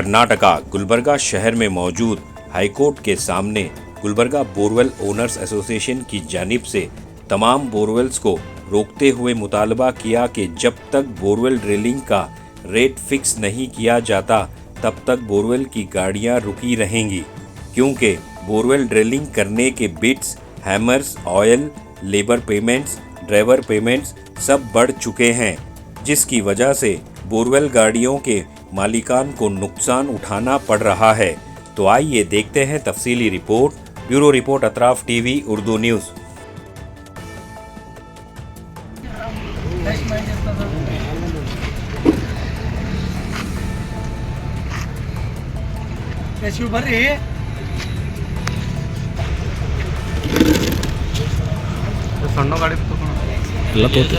कर्नाटका गुलबर्गा शहर में मौजूद हाईकोर्ट के सामने गुलबर्गा बोरवेल ओनर्स एसोसिएशन की जानिब से तमाम बोरवेल्स को रोकते हुए मुतालबा किया कि जब तक बोरवेल ड्रिलिंग का रेट फिक्स नहीं किया जाता तब तक बोरवेल की गाड़ियां रुकी रहेंगी, क्योंकि बोरवेल ड्रिलिंग करने के bits, hammers, oil, labour payments, driver payments सब बढ़ चुके हैं, जिसकी वजह से बोरवेल गाड़ियों के मालिकान को नुकसान उठाना पड़ रहा है। तो आइए देखते हैं तफसीली report. Bureau report Atraf TV Urdu news. ಬರ್ರಿ ಸಣ್ಣ ಗಾಡಿ ಎಲ್ಲ ತೋತೆ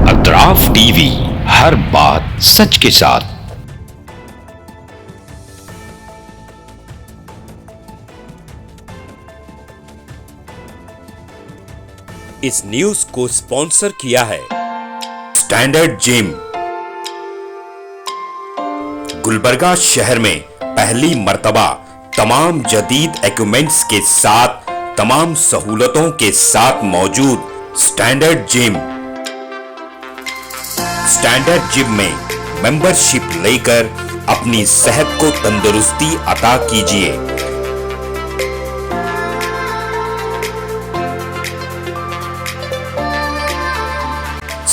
अतराफ टीवी, हर बात सच के साथ। इस न्यूज को स्पॉन्सर किया है स्टैंडर्ड जिम। गुलबर्गा शहर में पहली मर्तबा तमाम जदीद इक्विपमेंट्स के साथ, तमाम सहूलतों के साथ मौजूद स्टैंडर्ड जिम। स्टैंडर्ड जिम में मेंबरशिप लेकर अपनी सेहत को तंदुरुस्ती अता कीजिए।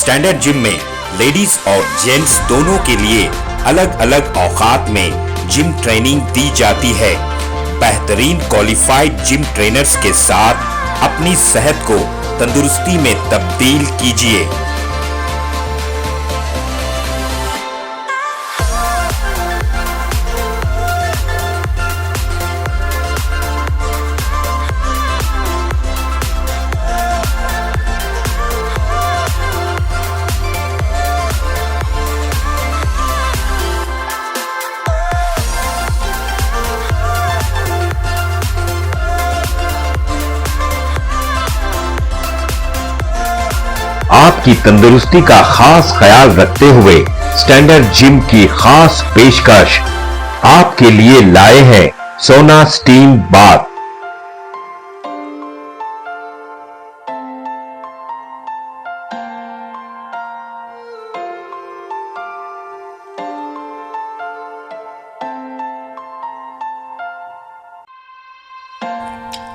स्टैंडर्ड जिम में लेडीज और जेंट्स दोनों के लिए अलग अलग औकात में जिम ट्रेनिंग दी जाती है। बेहतरीन क्वालिफाइड जिम ट्रेनर्स के साथ अपनी सेहत को तंदुरुस्ती में तब्दील कीजिए। आपकी तंदुरुस्ती का खास ख्याल रखते हुए स्टैंडर्ड जिम की खास पेशकश आपके लिए लाए हैं सोना स्टीम बाथ।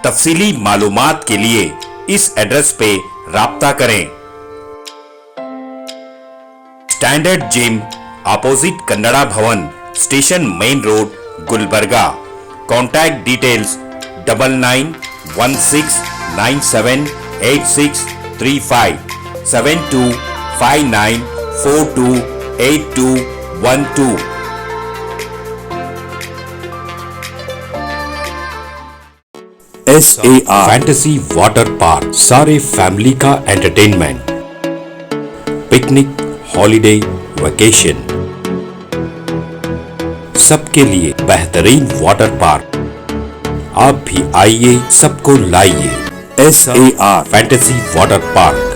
तफसीली मालूमात के लिए इस एड्रेस पे राब्ता करें। स्टैंडर्ड जिम अपोजिट कन्नड़ा भवन, station main road, Gulbarga. Contact details 9916978635 7259428212। SAR fantasy water park, सारे फैमिली का एंटरटेनमेंट, पिकनिक, हॉलिडे, वेकेशन, सबके लिए बेहतरीन वाटर पार्क। आप भी आइए, सबको लाइए। SAR fantasy water park.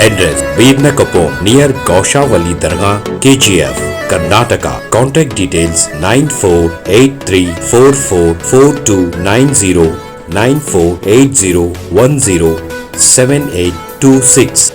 Address Bednakapur near Gaushavali Dargah, KGF, Karnataka. Contact details 9483444290 9480107826.